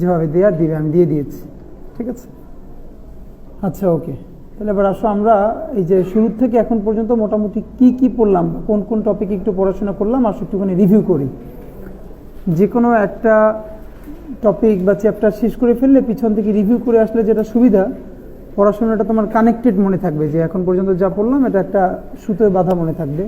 যেভাবে দেওয়ার দিবে আমি দিয়ে দিয়েছি, ঠিক আছে। আচ্ছা ওকে, তাহলে এবার আসো আমরা এই যে শুরু থেকে এখন পর্যন্ত মোটামুটি কি কি পড়লাম, কোন কোন টপিকে একটু পড়াশোনা করলাম, আসো একটুখানি রিভিউ করি। যে কোনো একটা টপিক বা চ্যাপ্টার শেষ করে ফেললে পিছন থেকে রিভিউ করে আসলে যেটা সুবিধা, পড়াশোনাটা তোমার কানেক্টেড মনে থাকবে, যে এখন পর্যন্ত যা পড়লাম এটা একটা সুতোয় বাঁধা মনে থাকবে।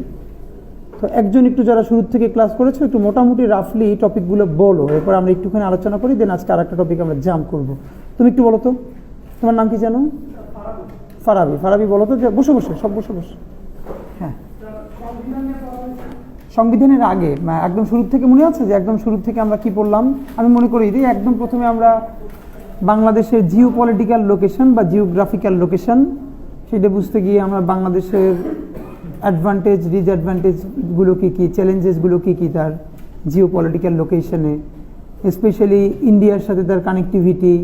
তো একজন একটু যারা শুরু থেকে ক্লাস করেছো একটু মোটামুটি রাফলি টপিকগুলো বলো, এরপর আমরা একটুখানি আলোচনা করি, দেন আজকে আর একটা টপিক আমরা জাম্প করবো। তুমি একটু বলো তো, তোমার নাম কি জানো? ফারাবি। ফারাবি বলো তো, যে বসে বসে সব বসে বসে। হ্যাঁ, সংবিধানের আগে একদম শুরু থেকে মনে আছে যে একদম শুরু থেকে আমরা কি পড়লাম? আমি মনে করি যে একদম প্রথমে আমরা বাংলাদেশের জিও পলিটিক্যাল লোকেশন বা জিওগ্রাফিক্যাল লোকেশন, সেটা বুঝতে গিয়ে আমরা বাংলাদেশের অ্যাডভান্টেজ ডিসঅ্যাডভান্টেজগুলো কী কী, চ্যালেঞ্জেসগুলো কী কী তার জিও পলিটিক্যাল লোকেশনে, স্পেশালি ইন্ডিয়ার সাথে তার কানেক্টিভিটি,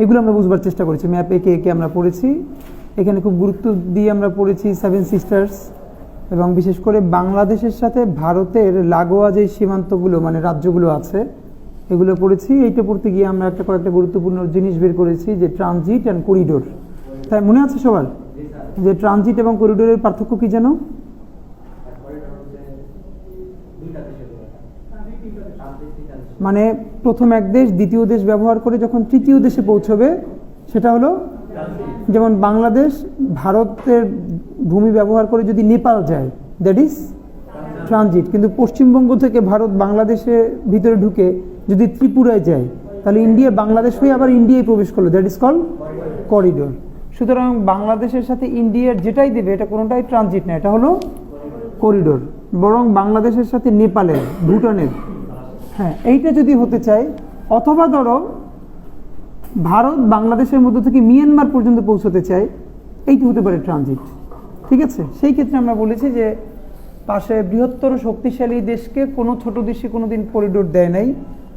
এগুলো আমরা বুঝবার চেষ্টা করেছি। ম্যাপ এঁকে এঁকে আমরা পড়েছি, এখানে খুব গুরুত্ব দিয়ে আমরা পড়েছি সেভেন সিস্টার্স, এবং বিশেষ করে বাংলাদেশের সাথে ভারতের লাগোয়া যে সীমান্তগুলো মানে রাজ্যগুলো আছে এগুলো পড়েছি। এইটা পড়তে গিয়ে আমরা একটা কয়েকটা গুরুত্বপূর্ণ জিনিস বের করেছি, যে ট্রানজিট অ্যান্ড করিডোর। তাই মনে আছে সবার যে ট্রানজিট এবং করিডোরের পার্থক্য কী যেন? মানে প্রথম এক দেশ দ্বিতীয় দেশ ব্যবহার করে যখন তৃতীয় দেশে পৌঁছবে সেটা হলো, যেমন বাংলাদেশ ভারতের ভূমি ব্যবহার করে যদি নেপাল যায় দ্যাট ইজ ট্রানজিট, কিন্তু পশ্চিমবঙ্গ থেকে ভারত বাংলাদেশের ভিতরে ঢুকে যদি ত্রিপুরায় যায় তাহলে ইন্ডিয়া বাংলাদেশ হয়ে আবার ইন্ডিয়ায় প্রবেশ করলো, দ্যাট ইজ কল্ড করিডোর। সুতরাং বাংলাদেশের সাথে ইন্ডিয়ার যেটাই দেবে এটা কোনোটাই ট্রানজিট না, এটা হলো করিডোর। বরং বাংলাদেশের সাথে নেপালের, ভুটানের, হ্যাঁ এইটা যদি হতে চায়, অথবা ধরো ভারত বাংলাদেশের মধ্য থেকে মিয়ানমার পর্যন্ত পৌঁছতে চায়, এইটি হতে পারে ট্রানজিট, ঠিক আছে। সেই ক্ষেত্রে আমরা বলেছি যে পাশে বৃহত্তর শক্তিশালী দেশকে কোনো ছোট দেশে কোনো দিন করিডোর দেয় নাই,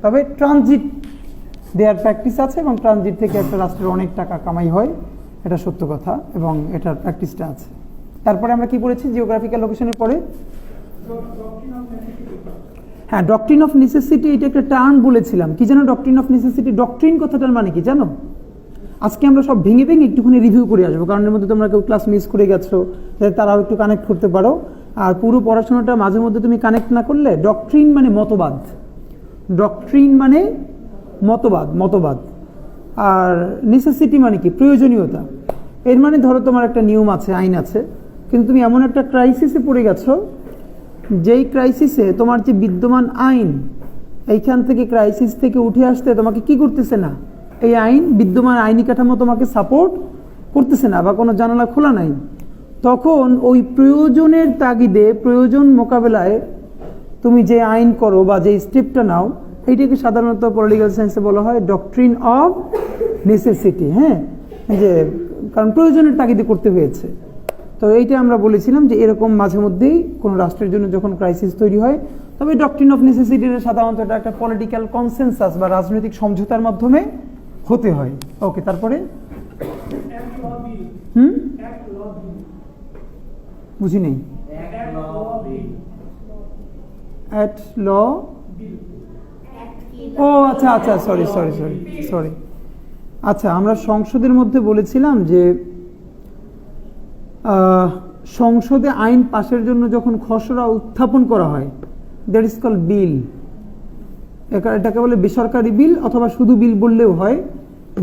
তবে ট্রানজিট দেওয়ার প্র্যাকটিস আছে, এবং ট্রানজিট থেকে একটা রাষ্ট্রের অনেক টাকা কামাই হয়, এটা সত্য কথা, এবং এটার প্র্যাকটিসটা আছে। তারপরে আমরা কি পড়েছি জিওগ্রাফিক্যাল লোকেশনের পরে? হ্যাঁ, ডক্ট্রিন অফ নেসেসিটি, এটা একটা টার্ম বলেছিলাম। কি জানো ডক্ট্রিন অফ নেসেসিটি? ডক্ট্রিন কথাটার মানে কি জানো? আজকে আমরা সব ভেঙে ভেঙে একটুখানি রিভিউ করে আসবো, কারণ এর মধ্যে তোমরা কেউ ক্লাস মিস করে গেছো, যাতে তারাও একটু কানেক্ট করতে পারো। আর পুরো পড়াশোনাটা মাঝে মধ্যে তুমি কানেক্ট না করলে, ডক্ট্রিন মানে মতবাদ, ডক্ট্রিন মানে মতবাদ, আর নেসেসিটি মানে কি? প্রয়োজনীয়তা। এর মানে ধরো তোমার একটা নিয়ম আছে, আইন আছে, কিন্তু তুমি এমন একটা ক্রাইসিসে পড়ে গেছো যেই ক্রাইসিসে তোমার যে বিদ্যমান আইন, এইখান থেকে ক্রাইসিস থেকে উঠে আসতে তোমাকে কি করতেছে না, এই আইন, বিদ্যমান আইনি কাঠামো তোমাকে সাপোর্ট করতেছে না, বা কোনো জানালা খোলা নাই, তখন ওই প্রয়োজনের তাগিদে, প্রয়োজন মোকাবেলায় তুমি যে আইন করো বা যে স্টেপটা নাও, এইটাকে সাধারণত পলিটিক্যাল সায়েন্সে বলা হয় ডক্ট্রিন অফ নেসেসিটি। হ্যাঁ, যে কারণ প্রয়োজনের তাগিদে করতে হয়েছে। তো এইটা আমরা বলেছিলাম যে এরকম মাঝে মধ্যেই কোনো রাষ্ট্রের জন্য যখন ক্রাইসিস তৈরি হয়, তবে ডক্ট্রিন অফ নেসেসিটির সাধারণত এটা একটা পলিটিক্যাল কনসেনসাস বা রাজনৈতিক সমঝোতার মাধ্যমে হতে হয়। ওকে, তারপরে বুঝি নেই। অ্যাট ল, ও আচ্ছা আচ্ছা, সরি। আচ্ছা, আমরা সংসদের মধ্যে বলেছিলাম যে সংসদে আইন পাশের জন্য যখন খসড়া উত্থাপন করা হয়, দ্যাট ইজ কল্ড বিল। এটাকে বলে বেসরকারি বিল, অথবা শুধু বিল বললেও হয়,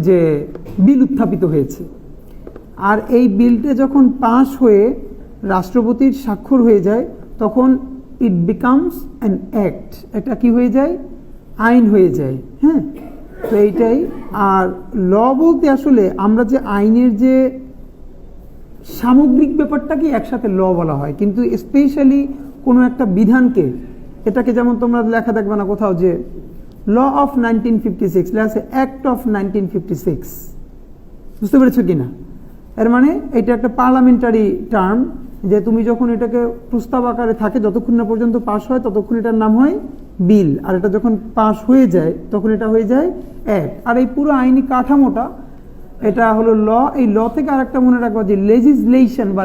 যে বিল উত্থাপিত হয়েছে। আর এই বিলটা যখন পাস হয়ে রাষ্ট্রপতির স্বাক্ষর হয়ে যায়, তখন ইট বিকামস অ্যান অ্যাক্ট, এটা কি হয়ে যায়? আইন হয়ে যায়। হ্যাঁ, তো এইটাই। আর ল বলতে আসলে আমরা যে আইনের যে সামগ্রিক ব্যাপারটাকে একসাথে ল বলা হয়, কিন্তু স্পেশালি কোনো একটা বিধানকে, এটাকে যেমন তোমরা লেখা দেখবে না কোথাও যে ল অফ 1956, লেখা আছে অ্যাক্ট অফ 1956, বুঝতে পেরেছো কিনা? এর মানে এটা একটা পার্লামেন্টারি টার্ম, যে তুমি যখন এটাকে প্রস্তাব আকারে থাকে, যতক্ষণ না পর্যন্ত পাস হয় ততক্ষণ এটার নাম হয় বিল, আর এটা যখন পাস হয়ে যায় তখন এটা হয়ে যায় অ্যাক্ট। আর এই পুরো আইনি কাঠামোটা, এটা হলো ল। এই ল থেকে আরেকটা মনে রাখবো যে লেজিসলেশন বা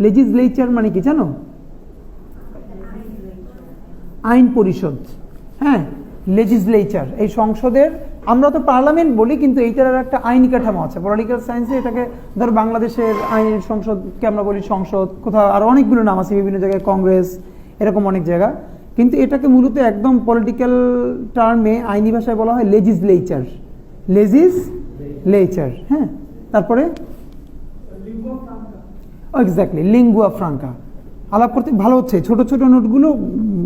লেজিসলেচার মানে কি জানো? আইন পরিষদ। হ্যাঁ, লেজিসলেচার, এই সংসদের আমরা তো পার্লামেন্ট বলি, কিন্তু এইটার আর একটা আইনি কাঠামো আছে। পলিটিক্যাল সায়েন্সে এটাকে ধর বাংলাদেশের আইনের সংসদকে আমরা বলি সংসদ, কোথাও আর অনেকগুলো নাম আছে বিভিন্ন জায়গায়, কংগ্রেস, এরকম অনেক জায়গা। কিন্তু এটাকে মূলত একদম পলিটিক্যাল টার্মে আইনি ভাষায় বলা হয় লেজিসলেচার। লেজিসলেচার, হ্যাঁ। তারপরে এক্স্যাক্টলি লিঙ্গুয়া ফ্রাঙ্কা। আলাপ করতে ভালো হচ্ছে, ছোট ছোট নোটগুলো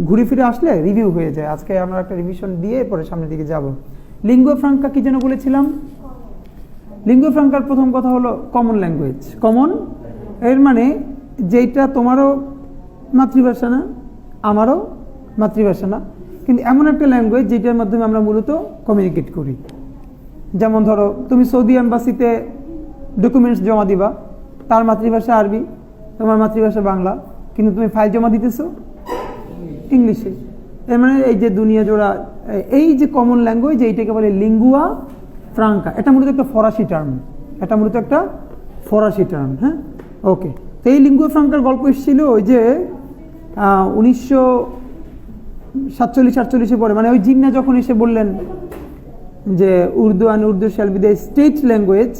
ঘুরে ফিরে আসলে রিভিউ হয়ে যায়। আজকে আমরা একটা রিভিশন দিয়ে পরে সামনের দিকে যাব। লিঙ্গুয়া ফ্রাঙ্কা কি যেন বলেছিলাম? লিঙ্গুয়া ফ্রাঙ্কার প্রথম কথা হলো কমন ল্যাঙ্গুয়েজ। কমন এর মানে যেটা তোমারও মাতৃভাষা না, আমারও মাতৃভাষা না, কিন্তু এমন একটা ল্যাঙ্গুয়েজ যেটার মাধ্যমে আমরা মূলত কমিউনিকেট করি। যেমন ধরো তুমি সৌদি এম্বাসিতে ডকুমেন্টস জমা দিবা, তার মাতৃভাষা আরবি, তোমার মাতৃভাষা বাংলা, কিন্তু তুমি ফাইল জমা দিতেছো ইংলিশে। এর মানে এই যে দুনিয়া জোড়া এই যে কমন ল্যাঙ্গুয়েজ, এইটাকে বলে লিঙ্গুয়া ফ্রাঙ্কা। এটা মূলত একটা ফরাসি টার্ম, হ্যাঁ, ওকে। তো এই লিঙ্গুয়া ফ্রাঙ্কার গল্প এসেছিল ওই যে 1947-48 পরে, মানে ওই জিন্না যখন এসে বললেন যে Urdu shall be the state language.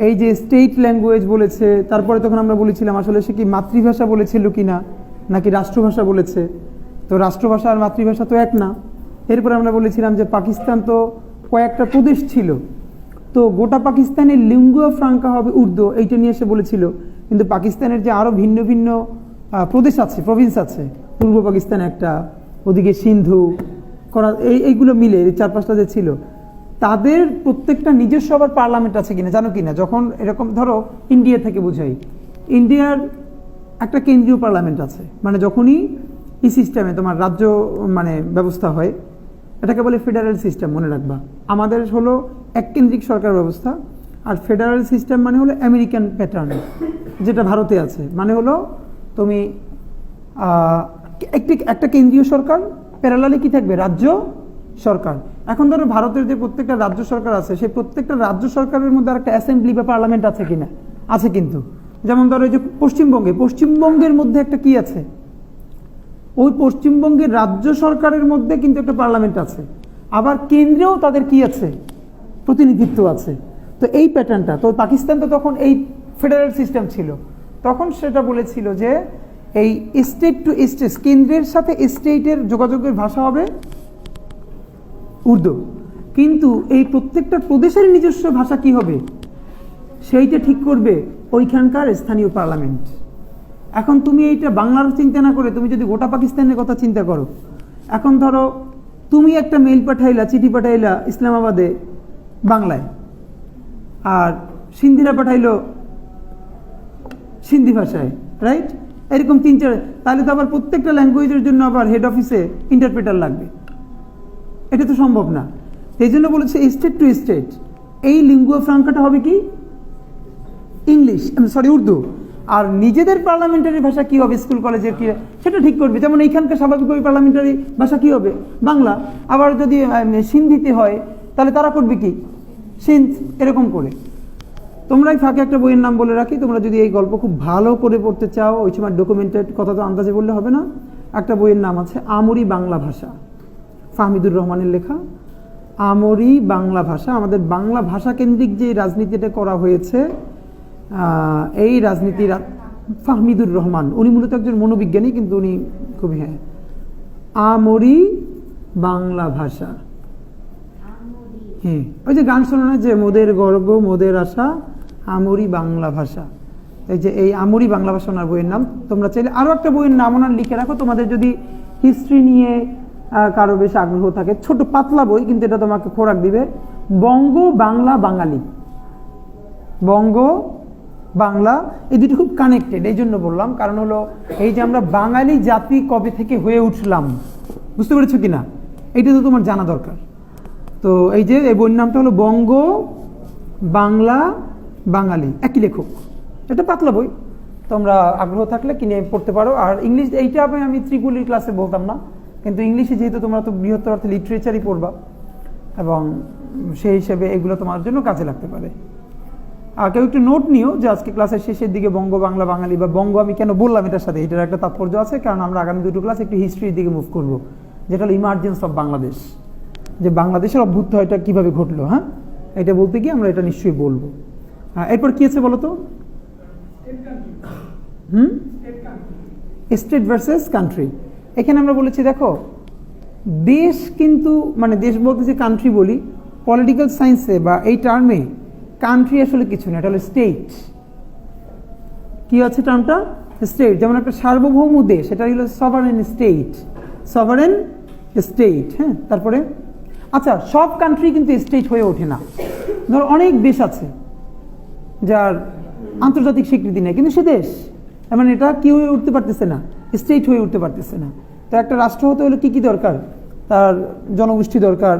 এই যে স্টেট ল্যাঙ্গুয়েজ বলেছে, তারপরে তখন আমরা বলেছিলাম আসলে সে কি মাতৃভাষা বলেছিল কিনা নাকি রাষ্ট্রভাষা বলেছে। তো রাষ্ট্রভাষা আর মাতৃভাষা তো এক না। এরপরে আমরা বলেছিলাম যে পাকিস্তান তো কয়েকটা প্রদেশ ছিল, তো গোটা পাকিস্তানের লিঙ্গুয়া ফ্রাঙ্কা হবে উর্দু, এইটা নিয়ে এসে বলেছিল। কিন্তু পাকিস্তানের যে আরও ভিন্ন ভিন্ন প্রদেশ আছে, প্রভিন্স আছে, পূর্ব পাকিস্তান একটা, ওদিকে সিন্ধু, এইগুলো মিলে 4-5টা যে ছিল, তাদের প্রত্যেকটা নিজস্ব আবার পার্লামেন্ট আছে কিনা জানো কিনা? যখন এরকম ধরো ইন্ডিয়া থেকে বুঝাই, ইন্ডিয়ার একটা কেন্দ্রীয় পার্লামেন্ট আছে, মানে যখনই এই সিস্টেমে তোমার রাজ্য মানে ব্যবস্থা হয়, এটাকে বলে ফেডারেল সিস্টেম, মনে রাখবা। আমাদের হলো এক কেন্দ্রিক সরকার ব্যবস্থা, আর ফেডারেল সিস্টেম মানে হলো আমেরিকান প্যাটার্ন, যেটা ভারতে আছে। মানে হলো তুমি একটা কেন্দ্রীয় সরকার, প্যারালালি কি থাকবে? রাজ্য সরকার। এখন ধরো ভারতের যে প্রত্যেকটা রাজ্য সরকার আছে, সেই প্রত্যেকটা রাজ্য সরকারের মধ্যে একটা অ্যাসেম্বলি বা পার্লামেন্ট আছে কিনা? আছে কিন্তু। যেমন ধরো এই যে পশ্চিমবঙ্গের মধ্যে একটা কি আছে? ওই পশ্চিমবঙ্গের রাজ্য সরকারের মধ্যে কিন্তু একটা পার্লামেন্ট আছে, আবার কেন্দ্রেও তাদের কি আছে? প্রতিনিধিত্ব আছে। তো এই প্যাটার্নটা তো পাকিস্তান তো তখন এই ফেডারেল সিস্টেম ছিল, তখন সেটা বলেছিল যে এই স্টেট টু স্টেট, কেন্দ্রের সাথে স্টেটের যোগাযোগের ভাষা হবে উর্দু, কিন্তু এই প্রত্যেকটা প্রদেশের নিজস্ব ভাষা কি হবে সেইটা ঠিক করবে ওইখানকার স্থানীয় পার্লামেন্ট। এখন তুমি এইটা বাংলার চিন্তা না করে তুমি যদি গোটা পাকিস্তানের কথা চিন্তা করো, এখন ধরো তুমি একটা মেইল পাঠাইলা, চিঠি পাঠাইলা ইসলামাবাদে বাংলায়, আর সিন্ধিরা পাঠাইলো সিন্ধি ভাষায়, রাইট? এরকম 3-4, তাহলে তো আবার প্রত্যেকটা ল্যাঙ্গুয়েজের জন্য আবার হেড অফিসে ইন্টারপ্রেটার লাগবে, এটা তো সম্ভব না। এই জন্য বলেছে স্টেট টু স্টেট। এই লিঙ্গুয়া ফ্রাঙ্কাটা হবে কি? ইংলিশ, উর্দু। আর নিজেদের পার্লামেন্টারি ভাষা কি হবে, স্কুল কলেজের কি, সেটা ঠিক করবে। যেমন এইখানকার স্বাভাবিকভাবে পার্লামেন্টারি ভাষা কি হবে? বাংলা। আবার যদি সিন্ধিতে হয় তাহলে তারা করবে কি? সিন্ধ, এরকম করে। তোমরাই ফাঁকে একটা বইয়ের নাম বলে রাখি, তোমরা যদি এই গল্প খুব ভালো করে পড়তে চাও, ওই সময় ডকুমেন্টেড কথা তো আন্দাজে বললে হবে না। একটা বইয়ের নাম আছে আমরি বাংলা ভাষা, ফাহমিদুর রহমানের লেখা। আমরি বাংলা ভাষা, আমাদের বাংলা ভাষা কেন্দ্রিক যে রাজনীতিটা করা হয়েছে, এই রাজনীতির ফাহমিদুর রহমান, উনি মূলত একজন মনোবিজ্ঞানী, কিন্তু উনি খুবই, হ্যাঁ, আমরি বাংলা ভাষা। হ্যাঁ, ওই যে গান শোনো না যে মোদের গর্ব মোদের আশা আমরি বাংলা ভাষা, এই যে এই আমরি বাংলা ভাষা ওনার বইয়ের নাম। তোমরা চাইলে আরও একটা বইয়ের নাম ওনার লিখে রাখো, তোমাদের যদি হিস্ট্রি নিয়ে কারো বেশ আগ্রহ থাকে, ছোট পাতলা বই, কিন্তু এটা তোমাকে খোরাক দিবে, বঙ্গ বাংলা বাঙালি। বঙ্গ বাংলা, এই দুটো খুব কানেক্টেড, এই জন্য বললাম, কারণ হলো এই যে আমরা বাঙালি জাতি কবে থেকে হয়ে উঠলাম, বুঝতে পেরেছো কিনা, এইটা তো তোমার জানা দরকার। তো এই যে এই বইয়ের নামটা হলো বঙ্গ বাংলা বাঙালি, একই লেখক। এটা পাতলা বই, তোমরা আগ্রহ থাকলে কিনে পড়তে পারো। আর ইংলিশ, এইটা আমি ত্রিপুলির ক্লাসে বলতাম না, কিন্তু ইংলিশে যেহেতু তোমরা তো বৃহত্তর অর্থে লিটারেচারই পড়বা, এবং সেই হিসেবে এগুলো তোমার জন্য কাজে লাগতে পারে। আর কেউ একটু নোট নিও যে আজকে ক্লাসের শেষের দিকে বঙ্গ বাংলা বাঙালি বা বঙ্গ আমি কেন বললাম এটার সাথে, এটার একটা তাৎপর্য আছে, কারণ আমরা আগামী দুটো ক্লাস একটু হিস্ট্রির দিকে মুভ করবো, যেটা হলো ইমার্জেন্স অফ বাংলাদেশ। যে বাংলাদেশের অভ্যুত্থানটা কিভাবে ঘটলো, হ্যাঁ এটা বলতে গিয়ে আমরা এটা নিশ্চয়ই বলবো। এরপর কি আছে বলো তো? State versus country. এখানে আমরা বলেছি দেখো দেশ কিন্তু মানে দেশ বলতে যে কান্ট্রি বলি, পলিটিক্যাল সায়েন্সে বা এই টার্মে কান্ট্রি আসলে কিছু না, এটা হলো স্টেট। কি আছে টার্মটা? স্টেট। যেমন একটা সার্বভৌম দেশ, এটা হলো সভারেন স্টেট, সভারেন স্টেট। হ্যাঁ, তারপরে আচ্ছা সব কান্ট্রি কিন্তু স্টেট হয়ে ওঠে না। ধরো অনেক দেশ আছে যার আন্তর্জাতিক স্বীকৃতি নেই, কিন্তু সে দেশ, মানে এটা কি হয়ে উঠতে পারতেছে না, স্টেট হয়ে উঠতে পারতেছে না। তো একটা রাষ্ট্র হতে হলে কি কি দরকার? তার জনগোষ্ঠী দরকার,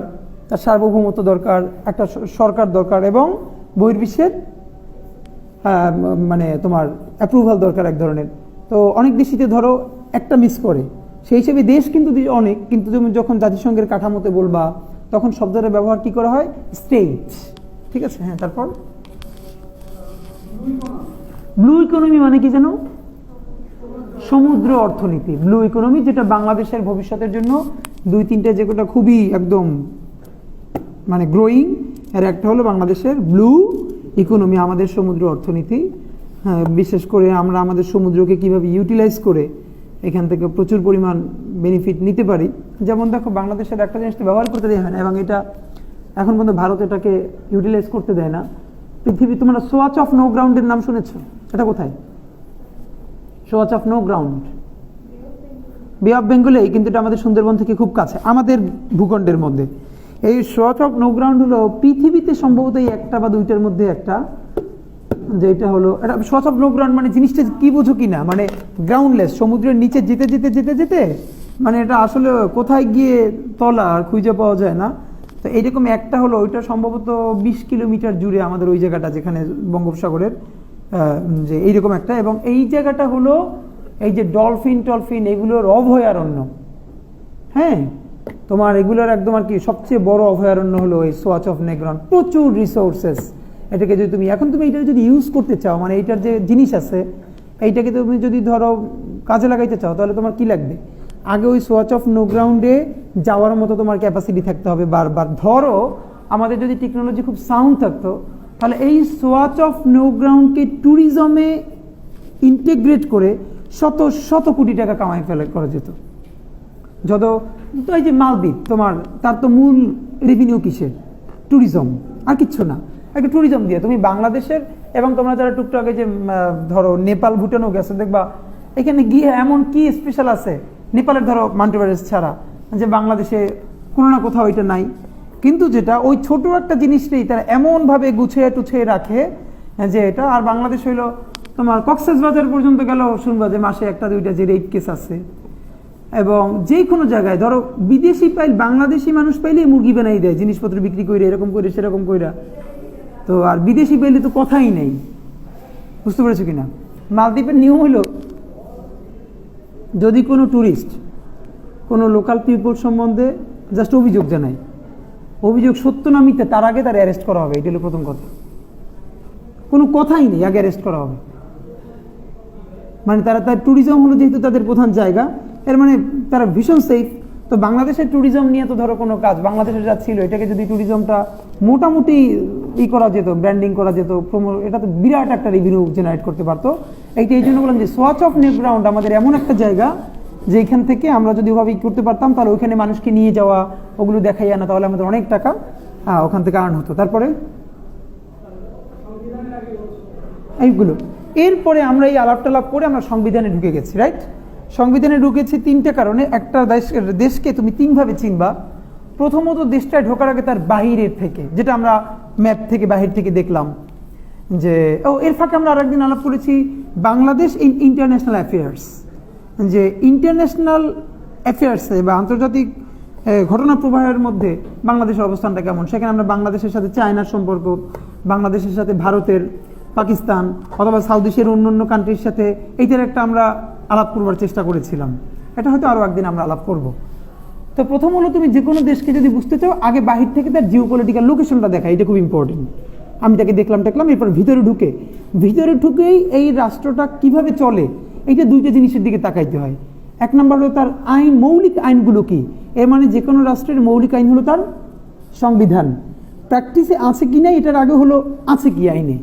তার সার্বভৌমত্ব দরকার, একটা সরকার দরকার এবং বহির্বিশ্বের মানে তোমার অ্যাপ্রুভাল দরকার এক ধরনের। তো অনেক দেশিতে ধরো একটা মিস করে, সেই হিসেবে দেশ কিন্তু অনেক, কিন্তু তুমি যখন জাতিসংঘের কাঠামোতে বলবা তখন শব্দটার ব্যবহার কি করা হয়? স্টেট। ঠিক আছে, হ্যাঁ। তারপর ব্লু ইকোনমি মানে কি জানো? সমুদ্র অর্থনীতি। ব্লু ইকোনমি, যেটা বাংলাদেশের ভবিষ্যতের জন্য দুই তিনটে যেটা খুবই একদম মানে গ্রোয়িং, এর একটা হলো বাংলাদেশের ব্লু ইকোনমি, আমাদের সমুদ্র অর্থনীতি। হ্যাঁ, বিশেষ করে আমরা আমাদের সমুদ্রকে কিভাবে ইউটিলাইজ করে এখান থেকে প্রচুর পরিমাণ বেনিফিট নিতে পারি। যেমন দেখো বাংলাদেশের একটা জিনিস তো ব্যবহার করতে দেয় না, এবং এটা এখন পর্যন্ত ভারত এটাকে ইউটিলাইজ করতে দেয় না। পৃথিবী, তোমরা সোয়াচ অফ নো গ্রাউন্ডের নাম শুনেছো? এটা কোথায়? সোয়াচ অফ নো গ্রাউন্ড বে অফ বেঙ্গলেই, কিন্তু এটা আমাদের সুন্দরবন থেকে খুব কাছে, আমাদের ভূখণ্ডের মধ্যে। এই সোয়াচ অফ নো গ্রাউন্ড হলো পৃথিবীতে সম্ভবত এই একটা বা দুইটার মধ্যে একটা, যে এটা হলো এটা সোয়াচ অফ নো গ্রাউন্ড মানে জিনিসটা কি বোঝো কিনা, মানে গ্রাউন্ডলেস, সমুদ্রের নিচে যেতে যেতে যেতে যেতে মানে এটা আসলে কোথায় গিয়ে তলা আর খুঁজে পাওয়া যায় না। তো এইরকম একটা হলো, ওইটা সম্ভবত 20 কিলোমিটার জুড়ে আমাদের ওই জায়গাটা যেখানে বঙ্গোপসাগরের যে এইরকম একটা, এবং এই জায়গাটা হলো এই যে ডলফিন টলফিন এগুলোর অভয়ারণ্য। হ্যাঁ, তোমার এগুলোর একদম আর কি সবচেয়ে বড় অভয়ারণ্য হলো এই সোয়াচ অফ নো গ্রাউন্ড। প্রচুর রিসোর্সেস, এটাকে যদি তুমি এখন তুমি এইটা যদি ইউজ করতে চাও, মানে এইটার যে জিনিস আছে এইটাকে তুমি যদি ধরো কাজে লাগাইতে চাও, তাহলে তোমার কি লাগবে? আগে ওই সোয়াচ অফ নো গ্রাউন্ডে যাওয়ার মতো তোমার ক্যাপাসিটি থাকতে হবে বারবার। ধরো আমাদের যদি টেকনোলজি খুব সাউন্ড থাকতো, তাহলে এই সোয়াচ অফ নো গ্রাউন্ডকে ট্যুরিজমে ইন্টিগ্রেট করে শত শত কোটি টাকা কামাই করা যেত। যত তো এই যে মালদ্বীপ, তোমার তার তো মূল রেভিনিউ কিসের? ট্যুরিজম, আর কিচ্ছু না। একটা ট্যুরিজম দিয়ে তুমি বাংলাদেশের, এবং তোমরা যারা টুকটাকে যে ধরো নেপাল ভুটানও গেছো, দেখবা এখানে গিয়ে এমন কি স্পেশাল আছে নেপালের ধরো মাউন্ট এভারেস্ট ছাড়া, যে বাংলাদেশে কোনো না কোথাও এটা নাই। কিন্তু যেটা ওই ছোট একটা জিনিসটাই তারা এমনভাবে গুছিয়ে টুছিয়ে রাখে যে এটা, আর বাংলাদেশ হইলো তোমার কক্সবাজার পর্যন্ত গেলেও শুনবা যে মাসে একটা দুইটা যে রেপ কেস আছে, এবং যে কোনো জায়গায় ধরো বিদেশি বাংলাদেশি মানুষ পাইলেই মুরগি বানাই দেয়, জিনিসপত্র বিক্রি করে এরকম করে সেরকম কইরা। তো আর বিদেশি পাইলে তো কথাই নেই, বুঝতে পেরেছো কিনা? মালদ্বীপের নিয়ম হইল যদি কোনো ট্যুরিস্ট কোনো লোকাল পিপল সম্বন্ধে জাস্ট অভিযোগ জানায়, অভিযোগ সত্য না মিথ্যা তার আগে তার অ্যারেস্ট করা হবে। এটা হলো প্রথম কথা, কোনো কথাই নেই, আগে অ্যারেস্ট করা হবে। মানে তার ট্যুরিজম হলো যেহেতু তাদের প্রধান জায়গা, এর মানে তারা ভীষণ সেফ। তো বাংলাদেশের ট্যুরিজম নিয়ে তো ধরো কোনো কাজ বাংলাদেশের যা ছিল, এটাকে যদি ট্যুরিজমটা মোটামুটি করা যেত, ব্র্যান্ডিং করা যেত, এটা তো বিরাট একটা রেভিনিউ জেনারেট করতে পারতো। এইটা এই জন্য বললাম যে সোয়াচ অফ নো গ্রাউন্ড আমাদের এমন একটা জায়গা যে এখান থেকে আমরা যদি ওভাবে করতে পারতাম, তাহলে ওইখানে মানুষকে নিয়ে যাওয়া, ওগুলো দেখাই আনা, তাহলে আমাদের অনেক টাকা ওখান থেকে আর্ন হতো। তারপরে এইগুলো, এরপরে আমরা এই আলাপ টালাপ করে আমরা সংবিধানে ঢুকে গেছি, রাইট? সংবিধানে ঢুকেছি তিনটে কারণে। একটা দেশকে তুমি তিনভাবে চিনবা। প্রথমত, দেশটায় ঢোকার আগে তার বাহিরের থেকে, যেটা আমরা ম্যাপ থেকে বাহির থেকে দেখলাম যে এর ফাঁকে আমরা আরেকদিন আলাপ করেছি বাংলাদেশ ইন ইন্টারন্যাশনাল অ্যাফেয়ার্স, যে ইন্টারন্যাশনাল অ্যাফেয়ার্সে বা আন্তর্জাতিক ঘটনা প্রবাহের মধ্যে বাংলাদেশের অবস্থানটা কেমন। সেখানে আমরা বাংলাদেশের সাথে চায়নার সম্পর্ক, বাংলাদেশের সাথে ভারতের, পাকিস্তান অথবা সাউথ এশিয়ার অন্য কান্ট্রির সাথে এইটার একটা আমরা আলাপ করবার চেষ্টা করেছিলাম। এটা হয়তো আরও একদিন আমরা আলাপ করব। তো প্রথম হলো তুমি যে কোনো দেশকে যদি বুঝতে চাও, আগে বাহির থেকে তার জিওপলিটিক্যাল লোকেশনটা দেখা, এটা খুব ইম্পর্টেন্ট। আমি তাকে দেখলাম এরপর ভিতরে ঢুকেই এই রাষ্ট্রটা কিভাবে চলে, এইটা দুইটা জিনিসের দিকে তাকাইতে হয়। এক নম্বর হলো তার আইন, মৌলিক আইনগুলো কি। এর মানে যে কোনো রাষ্ট্রের মৌলিক আইন হলো তার সংবিধান। প্র্যাকটিসে আছে কি না এটার আগে হলো আছে কি আইনে।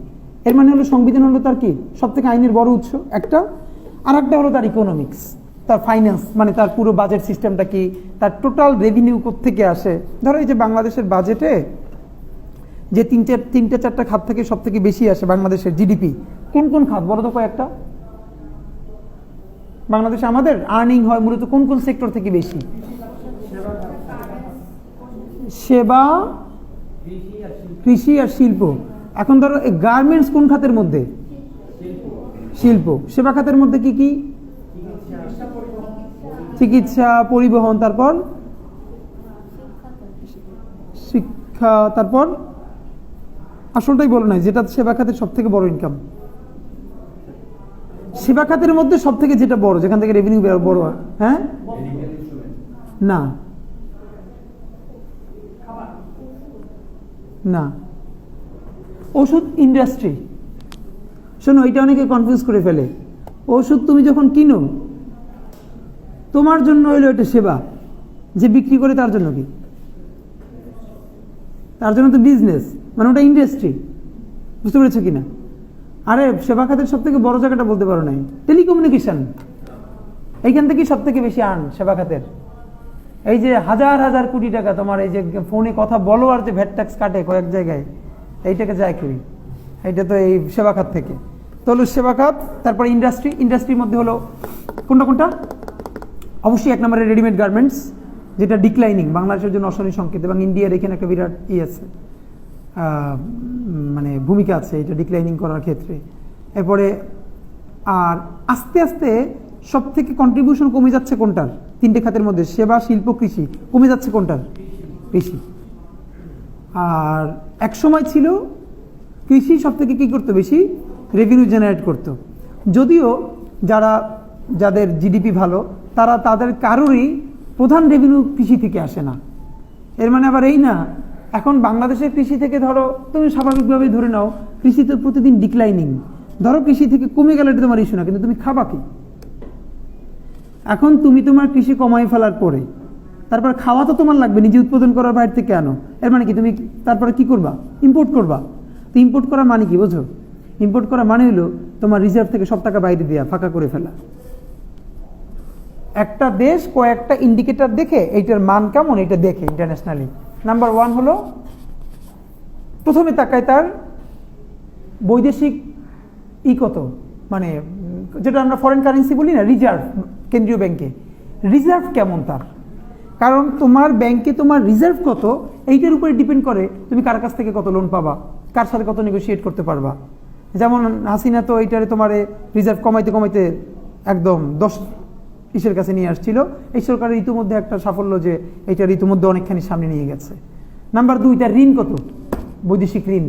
এর মানে হলো সংবিধান হলো তার কি সব থেকে আইনের বড় উৎস একটা। আর একটা হলো তার ইকোনমিক্স, তার ফাইন্যান্স, মানে তার পুরো বাজেট সিস্টেমটা কি, তার টোটাল রেভিনিউ থেকে আসে। ধরো এই যে বাংলাদেশের বাজেটে যে তিনটে চারটা খাত থেকে সব থেকে বেশি আসে বাংলাদেশের জিডিপি, কোন কোন খাত বলো তো কয়েকটা? বাংলাদেশে আমাদের আর্নিং হয় মূলত কোন কোন সেক্টর থেকে বেশি? সেবা, কৃষি আর শিল্প। এখন ধরো গার্মেন্টস কোন খাতের মধ্যে? শিল্প। সেবা খাতের মধ্যে কি কি? চিকিৎসা, পরিবহন, তারপর শিক্ষা, তারপর আসলটাই বলো না যেটা সেবা খাতের সব থেকে বড় ইনকাম। সেবা খাতের মধ্যে সব থেকে যেটা বড়, যেখান থেকে রেভিনিউ বড় হয়, হ্যাঁ না না, ওষুধ ইন্ডাস্ট্রি। শোনো, এটা অনেকে কনফিউজ করে ফেলে। ওষুধ তুমি যখন কিনো তোমার জন্য হইলো এটা সেবা, যে বিক্রি করে তার জন্য কি? তার জন্য তো বিজনেস, মানে ওটা ইন্ডাস্ট্রি। বুঝতে পেরেছো কিনা? আরে সেবা খাতের সব থেকে বড় জায়গাটা বলতে পারো নাই, টেলিকমিউনিকেশন। এইখান থেকেই সব থেকে বেশি আর্ন সেবা খাতের। এই যে হাজার হাজার কোটি টাকা তোমার এই যে ফোনে কথা বলো আর যে ভ্যাট ট্যাক্স কাটে কয়েক জায়গায়, এইটাকে যায় করি, এইটা তো এই সেবা খাত থেকে। তো হলো সেবা খাত, তারপরে ইন্ডাস্ট্রি। ইন্ডাস্ট্রির মধ্যে হলো কোনটা কোনটা? অবশ্যই এক নম্বরে রেডিমেড গার্মেন্টস, যেটা ডিক্লাইনিং, বাংলাদেশের জন্য অশনি সংকেত, এবং ইন্ডিয়ার এখানে একটা বিরাট আছে, মানে ভূমিকা আছে এটা ডিক্লাইনিং করার ক্ষেত্রে। এরপরে আর আস্তে আস্তে সব থেকে কন্ট্রিবিউশন কমে যাচ্ছে কোনটার? তিনটে খাতের মধ্যে সেবা, শিল্প, কৃষি। কমে যাচ্ছে কোনটার? কৃষি। আর এক সময় ছিল কৃষি সব থেকে কী করতো? বেশি রেভিনিউ জেনারেট করতো। যদিও যাদের জিডিপি ভালো তাদের কারোরই প্রধান রেভিনিউ কৃষি থেকে আসে না। এর মানে আবার এই না এখন বাংলাদেশের কৃষি থেকে ধরো তুমি স্বাভাবিকভাবেই ধরে নাও কৃষি তো প্রতিদিন ডিক্লাইনিং। ধরো কৃষি থেকে কমে গেলে এটা তোমার ইস্যু না, কিন্তু তুমি খাবা কি? এখন তুমি তোমার কৃষি কমাই ফেলার পরে তারপর খাওয়া তো তোমার লাগবে, নিজে উৎপাদন করার বাইরে থেকে আনো। এর মানে কি তুমি তারপরে কি করবা? ইম্পোর্ট করবা। তো ইম্পোর্ট করার মানে কি বোঝো? ইম্পোর্ট করা মানে হলো তোমার রিজার্ভ থেকে সব টাকা বাইরে দেওয়া, ফাঁকা করে ফেলা। একটা দেশ কয়েকটা ইন্ডিকেটর দেখে এইটার মান কেমন এটা দেখে ইন্টারন্যাশনালি। নাম্বার ওয়ান হলো প্রথমে তাকায় তার বৈদেশিক কত, মানে যেটা আমরা ফরেন কারেন্সি বলি না, রিজার্ভ, কেন্দ্রীয় ব্যাংকে রিজার্ভ কেমন তার। কারণ তোমার ব্যাংকে তোমার রিজার্ভ কত এইটার উপরে ডিপেন্ড করে তুমি কার কাছ থেকে কত লোন পাবা, কার সাথে কত নেগোশিয়েট করতে পারবা। যেমন হাসিনা তো এইটারে তোমার রিজার্ভ কমাইতে কমাইতে একদম 10 ইসের কাছে নিয়ে আসছিল। এই সরকারের ইতিমধ্যে একটা সাফল্য যে এইটার ইতিমধ্যে অনেকখানি সামনে নিয়ে গেছে। নাম্বার 2, তার ঋণ কত, বৈদেশিক ঋণ।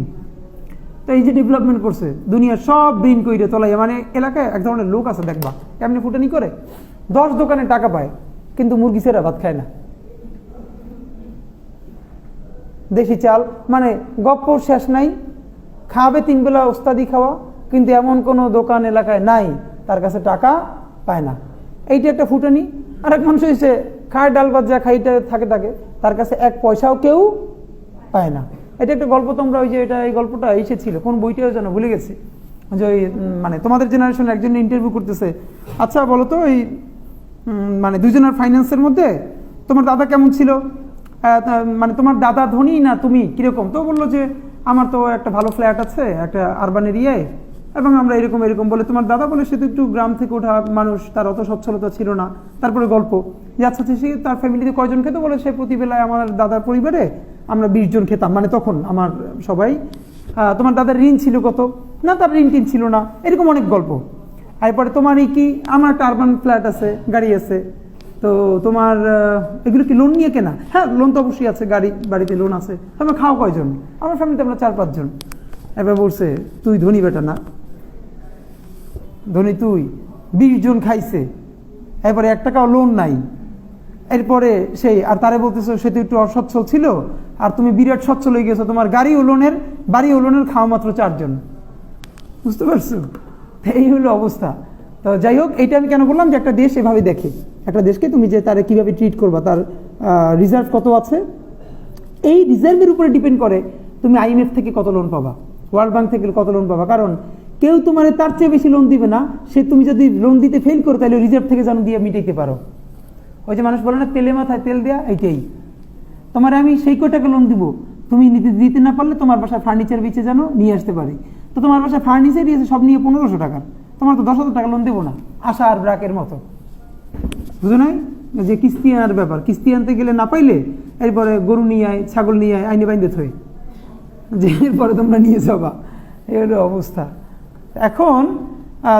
তো এই যে ডেভেলপমেন্ট করছে দুনিয়ার সব ঋণ কইরে তোলাই, মানে এলাকায় এক ধরনের লোক আছে দেখবা কেমনি ফুটানি করে 10 দোকানে টাকা পায় কিন্তু মুরগি ছেড়া ভাত খায় না। দেশি চাল, মানে গপ্পর শেষ নাই, খাবে 3 বেলা ওস্তাদি খাওয়া, কিন্তু এমন কোনো দোকান এলাকায় নাই তার কাছে টাকা পায় না। এইটা একটা ফুটানি। আর এক মানুষ হয়েছে খায় ডাল ভাত যা খাইতে থাকে তার কাছে 1 পয়সাও কেউ পায় না। এটা একটা গল্প, তোমরা ওই যে এই গল্পটা এসেছিল কোন বইটাও যেন ভুলে গেছি, যে ওই মানে তোমাদের জেনারেশন একজন ইন্টারভিউ করতেছে, আচ্ছা বলো তো এই মানে দুজনের ফাইন্যান্সের মধ্যে তোমার দাদা কেমন ছিল, মানে তোমার দাদা ধনী না তুমি কিরকম? তো বললো যে আমার তো একটা ভালো ফ্ল্যাট আছে একটা আরবান এরিয়ায়, এবং আমরা এরকম বলে। তোমার দাদা বলে সে তো একটু গ্রাম থেকে ওঠা মানুষ, তার অত সচ্ছলতা ছিল না। তারপরে গল্প যে আচ্ছা সে তার ফ্যামিলিতে কয়জন খেতে, বলে সে প্রতিবেলায় আমার দাদার পরিবারে আমরা 20 জন খেতাম, মানে তখন আমার সবাই। তোমার দাদার ঋণ ছিল কত? না তার ঋণ টিন ছিল না। এরকম অনেক গল্প। এরপরে তোমার এই কি, আমার একটা আরবান ফ্ল্যাট আছে, গাড়ি আছে, তো তোমার এগুলো কি লোন নিয়ে কেনা? হ্যাঁ লোন তো অবশ্যই আছে, বাড়িতে লোন আছে। তোমরা খাও কয়জন? আমার ফ্যামিলিতে আমরা 4-5 জন। এবার বলছে তুই ধনী বেটা না, ধনী তুই, 20 জন খাইছে, এরপরে 1 টাকাও লোন নাই। এরপরে সেই আর তারে বলতেছো সে তো একটু অসচ্ছল ছিল, আর তুমি বিরাট সচ্ছল হয়ে গেছো, তোমার গাড়ি ও লোনের, বাড়ি ও লোনের, খাওয়া মাত্র 4 জন। বুঝতে পারছো? এই হলো অবস্থা। তো যাই হোক, এইটা আমি কেন বললাম যে একটা দেশ এভাবে দেখে। একটা দেশকে তুমি যে তারা কিভাবে ট্রিট করবা, তার রিজার্ভ কত আছে, এই রিজার্ভের উপরে ডিপেন্ড করে তুমি IMF থেকে কত লোন পাবা, ওয়ার্ল্ড ব্যাংক থেকে কত লোন পাবা। কারণ কেউ তোমার তার চেয়ে বেশি লোন দিবে না, সে তুমি যদি লোন দিতে ফেল করো তাহলে রিজার্ভ থেকে যেন দিয়ে মিটাইতে পারো। ওই যে মানুষ বলে না তেলে মাথায় তেল দেয়া, এইটাই। তোমার আমি সেই টাকা লোন দিব, তুমি দিতে না পারলে তোমার বাসায় ফার্নিচার বেচে যেন নিয়ে আসতে পারি। তো তোমার বাসায় ফার্নিচার দিয়েছে সব নিয়ে 1500 টাকা, তোমার তো 10,000 টাকা লোন দেবো না, আশা আর ব্রাকের মতো, বুঝো নাই? যে কিস্তি আনার ব্যাপার, কিস্তি আনতে গেলে না পাইলে এরপরে গরু নিয়ে আয়, ছাগল নিয়ে আয়, আইনে বাইন্দে থই, যে এরপরে তোমরা নিয়ে যাবা, এই হলো অবস্থা। এখন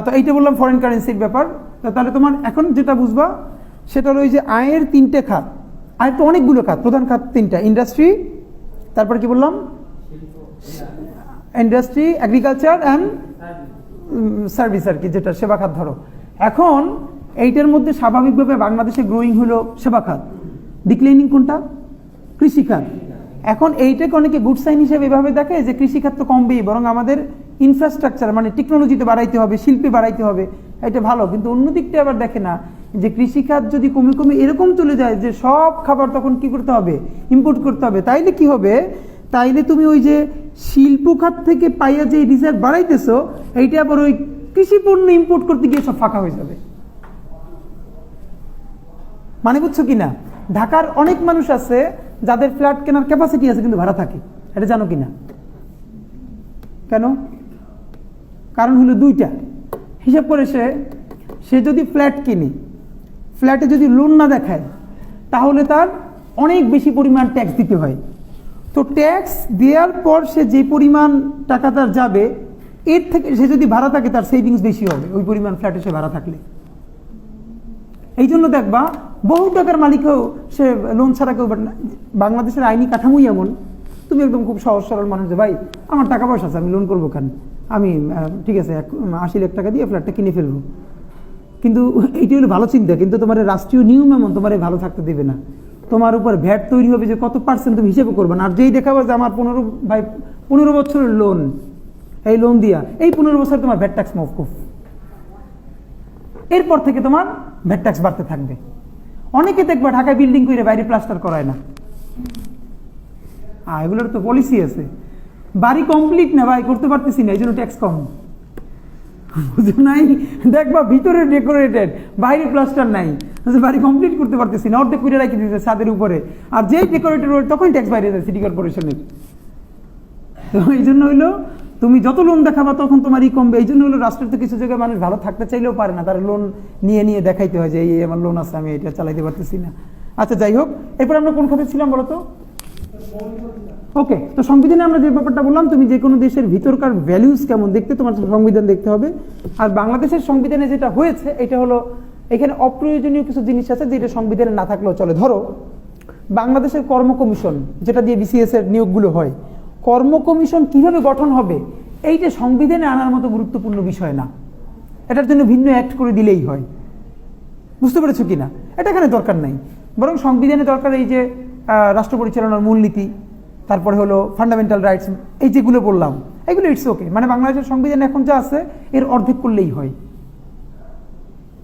তো এইটা বললাম ফরেন কারেন্সির ব্যাপার। তাহলে তোমার এখন যেটা বুঝবা সেটা হলো যে আয়ের 3টে খাত, আয়ের তো অনেকগুলো খাত, প্রধান খাত 3টা, ইন্ডাস্ট্রি, তারপর কি বললাম, ইন্ডাস্ট্রি, এগ্রিকালচার অ্যান্ড সার্ভিস আর কি, যেটা সেবা খাত ধরো। এখন এইটার মধ্যে স্বাভাবিকভাবে বাংলাদেশে গ্রোয়িং হলো সেবা খাত, ডিক্লাইনিং কোনটা, কৃষিখাত। এখন এইটাকে অনেকে গুড সাইন হিসেবে এভাবে দেখে যে কৃষিখাত তো কমবেই, বরং আমাদের ইনফ্রাস্ট্রাকচার মানে টেকনোলজিতে বাড়াইতে হবে, শিল্পে বাড়াইতে হবে, এটা ভালো। কিন্তু অন্যদিকটা আবার দেখে না যে কৃষিখাত যদি কমে কমে এরকম চলে যায় যে সব খাবার তখন কি করতে হবে, ইম্পোর্ট করতে হবে, তাইলে কি হবে, তাইলে তুমি ওই যে শিল্প খাত থেকে পাইয়া যে রিজার্ভ বাড়াইতেছো, এইটা আবার ওই কৃষি পণ্য ইম্পোর্ট করতে গিয়ে সব ফাঁকা হয়ে যাবে। মানে বুঝছো কিনা? ঢাকার অনেক মানুষ আছে যাদের ফ্ল্যাট কেনার ক্যাপাসিটি আছে কিন্তু ভাড়া থাকে, এটা জানো কিনা? কেন? কারণ হলো 2টা। হিসাব করে সে যদি ফ্ল্যাট কিনে, ফ্ল্যাটে যদি লোন না দেখায় তাহলে তার অনেক বেশি পরিমাণ ট্যাক্স দিতে হয়। তো ট্যাক্স দেওয়ার পর সে যে পরিমাণ টাকা তার যাবে, এর থেকে সে যদি ভাড়া থাকে তার সেভিংস বেশি হবে ওই পরিমাণ ফ্ল্যাটে সে ভাড়া থাকলে। এই জন্য দেখবা বহু টাকার মালিকও সে লোন ছাড়া কেউ, বাংলাদেশের আইনি কাঠামোই এমন, তুমি একদম খুব সহজ সরল মানুষ, যে ভাই আমার টাকা পয়সা আছে, আমি লোন করবো কেন, আমি ঠিক আছে 80 লাখ টাকা দিয়ে ফ্ল্যাটটা কিনে ফেলবো। কিন্তু এইটি হলো ভালো চিন্তা, কিন্তু তোমার রাষ্ট্রীয় নিয়ম এমন তোমার ভালো থাকতে দেবে না। তোমার উপর ভ্যাট তৈরি হবে যে কত % তুমি হিসেবে করবে না। আর যেই দেখাবো যে আমার 15 বছরের লোন, এই লোন দিয়া এই 15 বছর তোমার ভ্যাট ট্যাক্স মওকুফ, এরপর থেকে তোমার ভ্যাট ট্যাক্স বাড়তে থাকবে। অনেকে দেখবা ঢাকায় বিল্ডিং করে বাইরে প্লাস্টার করায় না, এগুলোর তো পলিসি আছে, বাড়ি কমপ্লিট না ভাই, করতে পারতেছি না এই জন্য ট্যাক্স কম, বুঝো নাই? দেখবা ভিতরে ডেকোরেটেড, বাইরে প্লাস্টার নাই, বাড়ি কমপ্লিট করতে পারতেছি না, অর্ধেক করে রাখি দিতে ছাদের উপরে, আর যেই ডেকোরেটেড তখন ট্যাক্স বাইরে যায় সিটি কর্পোরেশনের। তো এই জন্য হইলো তুমি যত লোন দেখাবা তখন তোমারই কমবে। এই জন্য হলো রাষ্ট্রের তো কিছু জায়গায় মানুষ ভালো থাকতে চাইলেও পারে না, তারা লোন নিয়ে নিয়ে দেখাইতে হয় যে এই আমার লোন আছে, আমি এটা চালাইতে পারতেছি না। আচ্ছা যাই হোক, এরপর আমরা কোন খাতে ছিলাম বলতো? ওকে, তো সংবিধানে আমরা যে ব্যাপারটা বললাম, তুমি যে কোনো দেশের ভিতরকার ভ্যালুস কেমন দেখতে তোমার সংবিধান দেখতে হবে। আর বাংলাদেশের সংবিধানে যেটা হয়েছে এটা হলো এখানে অপ্রয়োজনীয় কিছু জিনিস আছে যেটা সংবিধানে না থাকলেও চলে। ধরো বাংলাদেশের কর্ম কমিশন, যেটা দিয়ে BCS এর নিয়োগগুলো হয়, কর্ম কমিশন কিভাবে গঠন হবে এইটা সংবিধানে আনার মতো গুরুত্বপূর্ণ বিষয় না, এটার জন্য ভিন্ন অ্যাক্ট করে দিলেই হয়। বুঝতে পেরেছো কিনা? এটা এখানে দরকার নাই, বরং সংবিধানে দরকার এই যে রাষ্ট্র পরিচালনার মূলনীতি, তারপরে হলো ফান্ডামেন্টাল রাইটস, এই যেগুলো বললাম এগুলো ইটস ওকে। মানে বাংলাদেশের সংবিধানে এখন যা আছে এর অর্ধেক করলেই হয়।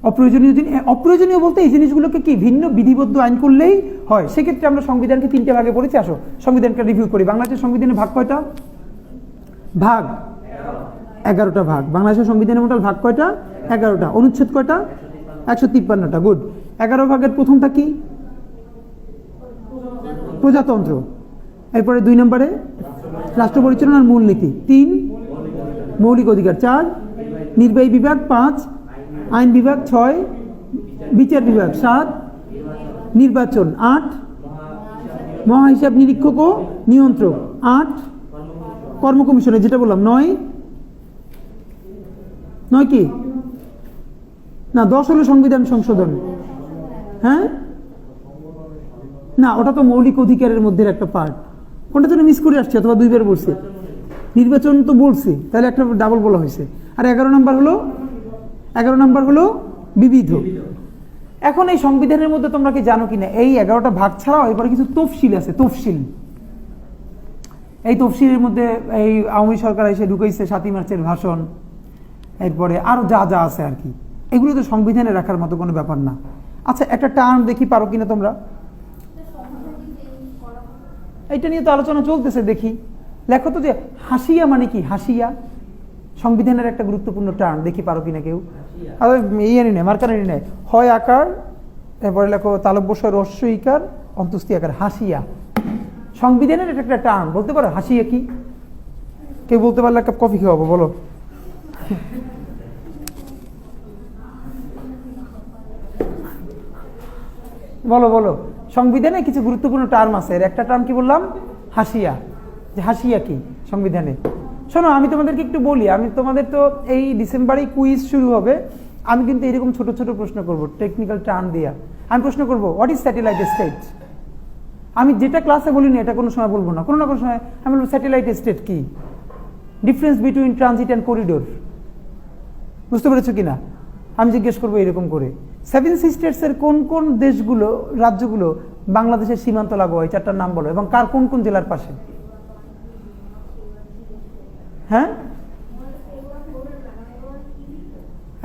অপ্রয়োজনীয় বলতে এই জিনিসগুলোকে কি ভিন্ন বিধিবদ্ধ আইন করলেই হয়। সেক্ষেত্রে আমরা সংবিধানকে 3টে ভাগে পড়েছি, আসো সংবিধানকে রিভিউ করি। বাংলাদেশের সংবিধানের ভাগ কয়টা? ভাগ 11টা ভাগ। বাংলাদেশের সংবিধানের মোটাল ভাগ কয়টা? 11টা। অনুচ্ছেদ কয়টা? 153টা। গুড। 11 ভাগের প্রথমটা কি? প্রজাতন্ত্র। এরপরে 2 নম্বরে রাষ্ট্র পরিচালনার মূলনীতি, 3 মৌলিক অধিকার, 4 নির্বাহী বিভাগ, 5 আইন বিভাগ, 6 বিচার বিভাগ, 7 নির্বাচন, 8 মহাহিসাব নিরীক্ষক ও নিয়ন্ত্রক, 8 কর্ম কমিশনে যেটা বললাম, 9 কি না 10 হলো সংবিধান সংশোধন। হ্যাঁ না, ওটা তো মৌলিক অধিকারের মধ্যে একটা পার্ট, কোনটা জন্য মিস করে আসছে অথবা 2বার বলছে, নির্বাচন তো বলছি, তাহলে একটা ডাবল বলা হয়েছে। আর 11 নম্বর হলো বিবিধ। এখন এই সংবিধানের মধ্যে তোমরা কি জানো কিনা এই 11টা ভাগ ছাড়াও এরপরে কিছু তফসিল আছে। তফসিল, এই তফসিলের মধ্যে এই আওয়ামী সরকার এসে ঢুকাইছে 7ই মার্চের ভাষণ, এরপরে আরো যা যা আছে আর কি, এগুলো তো সংবিধানে রাখার মতো কোনো ব্যাপার না। আচ্ছা একটা টার্ম দেখি পারো কিনা তোমরা, এইটা নিয়ে তো আলোচনা চলতেছে, দেখি লেখো তো যে হাসিয়া মানে কি। হাসিয়া সংবিধানের একটা গুরুত্বপূর্ণ টার্ম, দেখি পারো কিনা কেউ। আর ইয়ে নেই, মার্কারি নেই, হয় আকার, এরপরে লেখো তালব্য রস্য ইকার অন্তস্থি আকার। হাসিয়া সংবিধানের এটা একটা টার্ম, বলতে পারো হাসিয়া কি? কেউ বলতে পারলে একটা কফি খাওয়াবো, বলো। বলো বলো, সংবিধানে কিছু গুরুত্বপূর্ণ টার্ম আছে, এর একটা টার্ম কি বললাম? হাসিয়া। যে হাসিয়া কি সংবিধানে? শোনো আমি তোমাদেরকে একটু বলি, আমি তোমাদের তো এই ডিসেম্বরেই কুইজ শুরু হবে, আমি কিন্তু এরকম ছোট ছোট প্রশ্ন করব টেকনিক্যাল টার্ম দিয়া। আমি প্রশ্ন করব হোয়াট ইজ স্যাটেলাইট স্টেট। আমি যেটা ক্লাসে বলিনি এটা কোনো সময় বলবো না, কোনো না কোনো সময় আমি বলবো স্যাটেলাইট স্টেট কি, difference between transit and corridor. বুঝতে পেরেছো কিনা? আমি জিজ্ঞেস করবো এরকম করে, সেভেন সিস্টার্সের কোন কোন দেশগুলো, রাজ্যগুলো বাংলাদেশের সীমান্ত লাগোয়া, এই চারটার নাম বলো, এবং কার কোন কোন জেলার পাশে? হ্যাঁ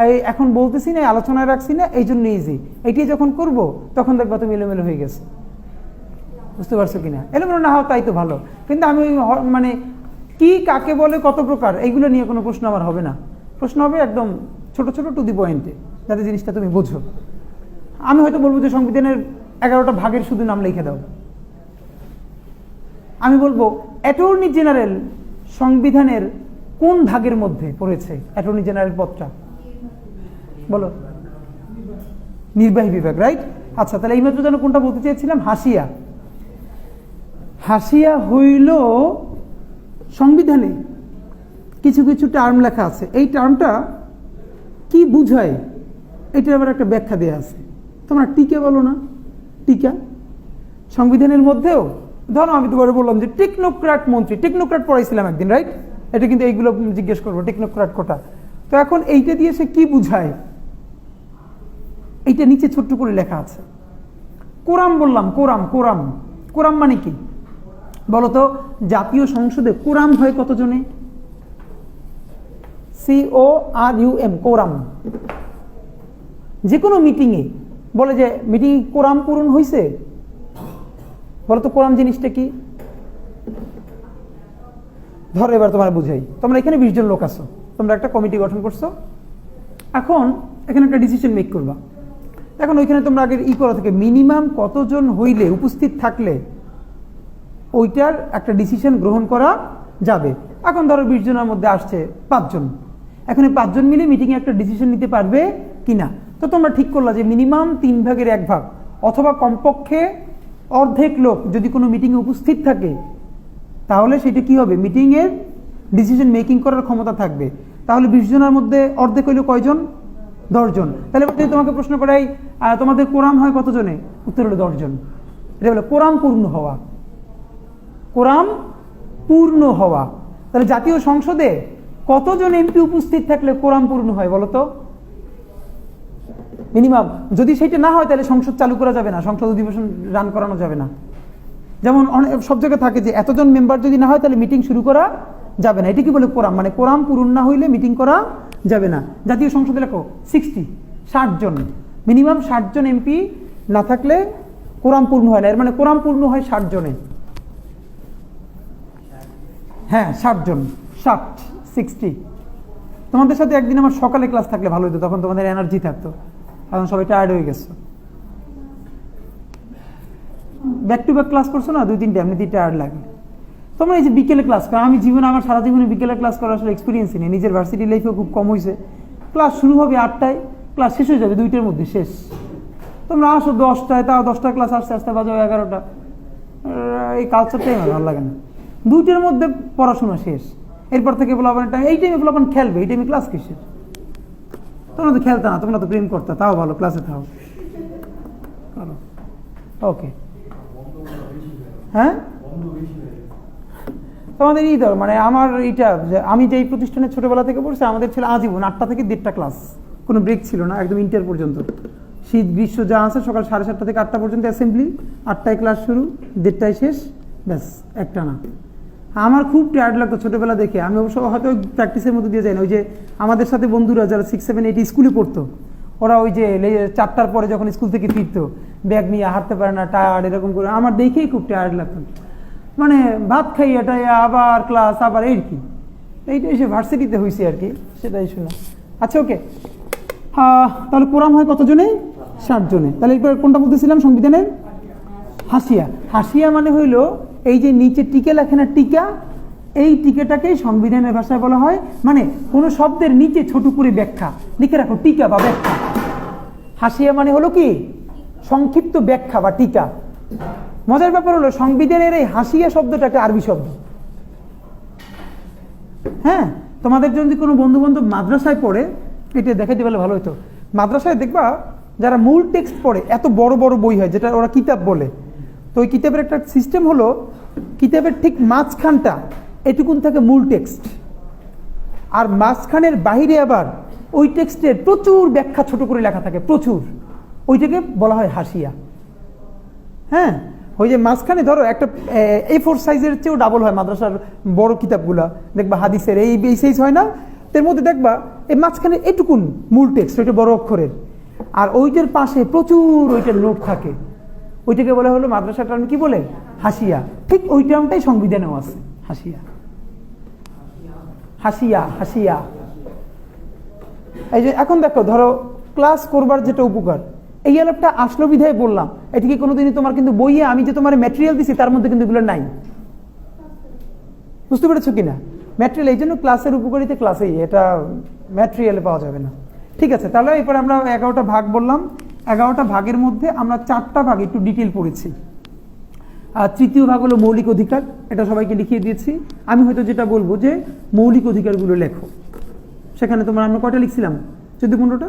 এই এখন বলতেছি না, আলোচনায় রাখছি না, এই জন্য ইজি। এটি যখন করব তখন দেখবা তুমি এলোমেলো হয়ে গেছে। বুঝতে পারছো কিনা? এলোমেলো না হওয়া তাই তো ভালো, কিন্তু আমি মানে কি কাকে বলে কত প্রকার এইগুলো নিয়ে কোনো প্রশ্ন আমার হবে না। প্রশ্ন হবে একদম ছোট ছোট টু দি পয়েন্টে, যাতে জিনিসটা তুমি বোঝো। আমি হয়তো বলবো যে সংবিধানের 11টা ভাগের শুধু নাম লিখে দাও। আমি বলবো অ্যাটর্নি জেনারেল সংবিধানের কোন ভাগের মধ্যে পড়েছে? অ্যাটর্নি জেনারেল পদটা বলো। নির্বাহী বিভাগ, রাইট। আচ্ছা তাহলে এইমাত্র যেন কোনটা বলতে চেয়েছিলাম? হাসিয়া। হাসিয়া হইল সংবিধানে কিছু কিছু টার্ম লেখা আছে, এই টার্মটা কি বুঝায় এটার আবার একটা ব্যাখ্যা দেওয়া আছে। তোমরা টিকা বলো না, টিকা সংবিধানের মধ্যেও ধরো আমি তোমাকে বললাম যে টেকনোক্র্যাট মন্ত্রী, টেকনোক্র্যাট পড়াইছিলাম একদিন, রাইট? এটা কিন্তু এইগুলো জিজ্ঞেস করবো টেকনোক্র্যাট কোটা। তো এখন এইটা দিয়ে সে কি বুঝায় এইটা নিচে ছোট্ট করে লেখা আছে। কোরাম বললাম, কোরাম। কোরাম কোরাম মানে কি বলতো? জাতীয় সংসদে কোরাম হয় কতজনে? CORUM, quorum. যে কোনো মিটিংয়ে বলে যে মিটিং কোরাম পূরণ হয়েছে, বলতো কোরাম জিনিসটা কি? ধরো এবার তোমার বুঝাই, তোমরা এখানে 20 জন লোক আছো, তোমরা একটা কমিটি গঠন করছো, এখন এখানে একটা ডিসিশন মেক করবা। এখন ওইখানে তোমরা আগে করা থেকে মিনিমাম কতজন হইলে, উপস্থিত থাকলে ওইটার একটা ডিসিশন গ্রহণ করা যাবে। এখন ধরো 20 জনের মধ্যে আসছে 5 জন, এখন এই 5 জন মিলে মিটিংয়ে একটা ডিসিশন নিতে পারবে কিনা। তো তোমরা ঠিক করলা যে মিনিমাম 3 ভাগের 1 ভাগ অথবা কমপক্ষে অর্ধেক লোক যদি কোনো মিটিংয়ে উপস্থিত থাকে, তাহলে সেটা কি হবে? মিটিংয়ের ডিসিশন মেকিং করার ক্ষমতা থাকবে। তাহলে 20 জনের মধ্যে অর্ধেক হইল কয়জন? 10 জন। তাহলে যদি তোমাকে প্রশ্ন করাই তোমাদের কোরাম হয় কতজনে, উত্তর হলো 10 জন। এটা হলো কোরাম পূর্ণ হওয়া। কোরাম পূর্ণ হওয়া। তাহলে জাতীয় সংসদে কতজন এমপি উপস্থিত থাকলে কোরাম পূর্ণ হয় বলতো? মিনিমাম। যদি সেটা না হয় তাহলে সংসদ চালু করা যাবে না, সংসদ অধিবেশন রান করানো যাবে না। যেমন সব জায়গায় থাকে যে এতজন মেম্বার যদি না হয় তাহলে মিটিং শুরু করা যাবে না। এটা কি বলে? কোরাম। মানে কোরাম পূরণ না হইলে মিটিং করা যাবে না। জাতীয় সংসদে লেখো 60 জন, মিনিমাম 60 জন এমপি না থাকলে কোরাম পূর্ণ হয় না। এর মানে কোরাম পূর্ণ হয় 60 জনে। হ্যাঁ 60 জন, 60। তোমাদের সাথে একদিন আমার সকালে ক্লাস থাকলে ভালো হতো, তখন তোমাদের এনার্জি থাকতো, এখন সবাই টায়ার্ড হয়ে গেছে। ব্যাক টু ব্যাক ক্লাস করছো না 2-3টা, এমনিতেই টায়ার্ড লাগে। তোমরা এই যে বিকেলে ক্লাস করো, আমি জীবনে আমার সারা জীবনে বিকেলে ক্লাস করার আসলে এক্সপিরিয়েন্সই নেই, নিজের ভার্সিটি লাইফেও খুব কম হয়েছে। ক্লাস শুরু হবে 8টায়, ক্লাস শেষ হয়ে যাবে 2টার মধ্যে শেষ। তোমরা আসো 10টায়, তাও 10টার ক্লাস আসতে আসতে বাজে 11টা। এই কালচারটাই আমার ভালো লাগে না। 2টার মধ্যে পড়াশোনা শেষ, এরপর থেকে বলো আপনার টাইম, এই টাইমে বলো আপনার খেলবে, এই টাইমে ক্লাস কিসের? তোমরা তো খেলতে না, তোমরা তো প্রেম করতে, তাও ভালো ক্লাসে থাও। ওকে হ্যাঁ তোমাদের এই ধর মানে আমার এইটা, আমি যেই প্রতিষ্ঠানে ছোটবেলা থেকে পড়ছি, আমাদের ছিল আজীবন 8টা থেকে 1:30টা ক্লাস, কোনো ব্রেক ছিল না, একদম ইন্টার পর্যন্ত। শীত গ্রীষ্ম যা আছে সকাল 7:30 থেকে 8টা পর্যন্ত অ্যাসেম্বলি, 8টায় ক্লাস শুরু, 1:30টায় শেষ, ব্যাস একটা না। আমার খুব টায়ার্ড লাগতো ছোটবেলা দেখে। আমি অবশ্য হয়তো প্র্যাকটিসের মধ্যে দিয়ে যাই না, ওই যে আমাদের সাথে বন্ধুরা যারা 6, 7, 8 স্কুলে পড়তো, ওরা ওই যে 4টার পরে যখন স্কুল থেকে ফিরতো, ব্যাগ নিয়ে হাঁটতে পারে না, টায়ার্ড, এরকম করে আমার দেখেই খুব টায়ার্ড লাগতো। মানে ভাত খাই এটাই আবার ক্লাস, আবার এই কি, এইটা এসে ভার্সিটিতে হয়েছে আর কি, সেটাই শোনা। আচ্ছা ওকে, তাহলে কোরাম হয় কতজনে? 60 জনে। তাহলে এরপর কোনটা বলতেছিলাম সংবিধানের? হাসিয়া। হাসিয়া মানে হইল এই যে নিচে টিকে লেখে না, টিকা, এই টিকাটাকেই সংবিধানের ভাষায় বলা হয়, মানে কোনো শব্দের নিচে ছোট করে ব্যাখ্যা লিখে রাখো, টিকা বা ব্যাখ্যা। হাসিয়া মানে হলো কি? সংক্ষিপ্ত ব্যাখ্যা বা টিকা। মজার ব্যাপার হলো সংবিধানের এই হাসিয়া শব্দটাকে আরবি শব্দ। হ্যাঁ, তোমাদের যদি কোনো বন্ধু বান্ধব মাদ্রাসায় পড়ে, এটা দেখাইতে পারলে ভালো হতো। মাদ্রাসায় দেখবা যারা মূল টেক্সট পড়ে, এত বড় বড় বই হয় যেটা ওরা কিতাব বলে, তো ওই কিতাবের একটা সিস্টেম হলো, কিতাবের ঠিক মাঝখানটা এটুকুন থাকে মূল টেক্সট, আর মাঝখানের বাহিরে আবার ওই টেক্সটের প্রচুর ব্যাখ্যা ছোট করে লেখা থাকে, প্রচুর, ওইটাকে বলা হয় হাসিয়া। হ্যাঁ, ওই যে মাঝখানে ধরো একটা A4 সাইজের চেয়েও ডাবল হয় মাদ্রাসার বড় কিতাবগুলা, দেখবা হাদিসের এই সাইজ হয় না, এর মধ্যে দেখবা এই মাঝখানে এটুকুন মূল টেক্সট, ওইটা বড় অক্ষরের, আর ওইটার পাশে প্রচুর ওইটার নোট থাকে, ওইটাকে বলা হলো মাদ্রাসা টার্ম কি বলে? হাসিয়া। ঠিক ওই টার্মটাই সংবিধানেও আছে, হাসিয়া, হাসিয়া, হাসিয়া। এই যে এখন দেখো, ধরো ক্লাস করবার যেটা উপকার, এই আলাপটা আসলো বিধায় বললাম, এটা কি কোনোদিনই তোমার কিন্তু বইয়ে আমি যে তোমার ম্যাটেরিয়াল দিছি তার মধ্যে কিন্তু এগুলো নাই, বুঝতে পেরেছো কিনা? ম্যাটেরিয়াল এই জন্য ক্লাসের উপকারিতা ক্লাসেই, এটা ম্যাটেরিয়ালে পাওয়া যাবে না। ঠিক আছে, তাহলে এরপরে আমরা 11টা ভাগ বললাম। 11টা ভাগের মধ্যে আমরা 4টা ভাগ একটু ডিটেল পড়েছি। আর তৃতীয় ভাগ হলো মৌলিক অধিকার, এটা সবাইকে লিখিয়ে দিয়েছি। আমি হয়তো যেটা বলবো যে মৌলিক অধিকারগুলো লেখো, সেখানে তোমরা আমরা কয়টা লিখছিলাম? 14-15টা,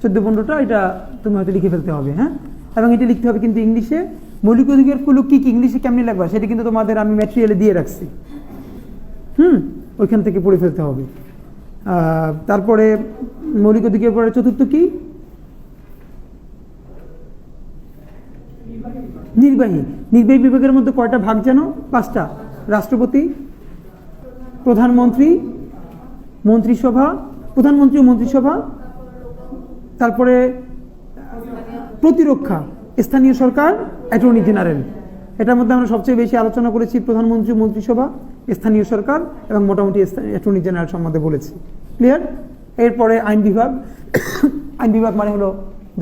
14-15টা, এটা তুমি হয়তো লিখে ফেলতে হবে। হ্যাঁ, এবং এটা লিখতে হবে কিন্তু ইংলিশে। মৌলিক অধিকারগুলো কি কি, ইংলিশে কেমনি লাগবে সেটা কিন্তু তোমাদের আমি ম্যাটেরিয়ালে দিয়ে রাখছি, ওইখান থেকে পড়ে ফেলতে হবে। তারপরে মৌলিক অধিকার পরে চতুর্থ কি? নির্বাহী। নির্বাহী বিভাগের মধ্যে কয়টা ভাগ জানো? 5টা। রাষ্ট্রপতি, প্রধানমন্ত্রী, মন্ত্রিসভা, প্রধানমন্ত্রী ও মন্ত্রিসভা, তারপরে প্রতিরক্ষা, স্থানীয় সরকার, অ্যাটর্নি জেনারেল। এটার মধ্যে আমরা সবচেয়ে বেশি আলোচনা করেছি প্রধানমন্ত্রী, মন্ত্রিসভা, স্থানীয় সরকার এবং মোটামুটি অ্যাটর্নি জেনারেল সম্বন্ধে বলেছি। ক্লিয়ার? এরপরে আইন বিভাগ। আইন বিভাগ মানে হলো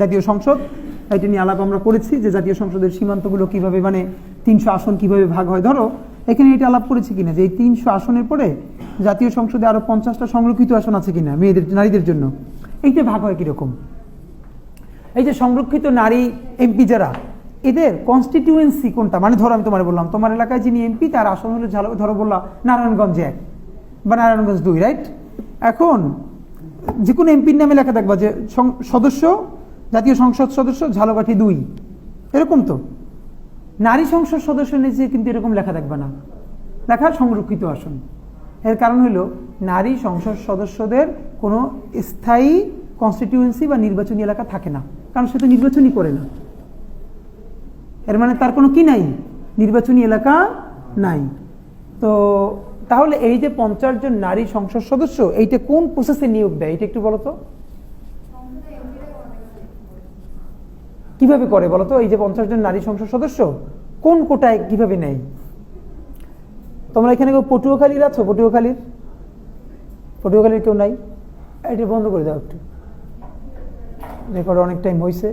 জাতীয় সংসদ, এটা নিয়ে আলাপ আমরা করেছি যে জাতীয় সংসদের সীমান্তগুলো কিভাবে, মানে 300 আসন কিভাবে ভাগ হয়। ধরো এখানে এটা আলাপ করেছি কিনা যে এই 300 আসনের পরে জাতীয় সংসদে আরো 50টা সংরক্ষিত আসন আছে কিনা মেয়েদের, নারীদের জন্য, এইটা ভাগ হয় কিরকম। এই যে সংরক্ষিত নারী এমপি যারা, এদের কনস্টিটিউয়েন্সি কোনটা, মানে ধরো আমি তোমার বললাম তোমার এলাকায় যিনি এমপি তার আসন হলো, ধরো বললাম নারায়ণগঞ্জ 1 বা নারায়ণগঞ্জ 2, রাইট? এখন যে কোনো এমপির নামে লেখা থাকবা যে সদস্য, জাতীয় সংসদ সদস্য ঝালকাঠি 2, এরকম। তো নারী সংসদ সদস্য নিচে কিন্তু এরকম লেখা থাকবে না, লেখা সংরক্ষিত আসন। এর কারণ হলো নারী সংসদ সদস্যদের কোনো স্থায়ী কনস্টিটিউয়েন্সি বা নির্বাচনী এলাকা থাকে না, কারণ সে তো নির্বাচনই করে না। এর মানে তার কোনো কি নাই, নির্বাচনী এলাকা নাই। তো তাহলে এই যে 50 জন নারী সংসদ সদস্য, এইটা কোন প্রসেসে নিয়োগ দেয় এটা একটু বলো তো, কিভাবে করে বলো তো? এই যে 50 জন নারী সংসদ সদস্য কোন কোটায় কিভাবে নেয়? তোমরা এখানে কেউ পটুয়াখালীর আছো? পটুয়াখালীর কেউ নাই? এটা বন্ধ করে দাও একটু, রেকর্ড অনেক টাইম হয়েছে।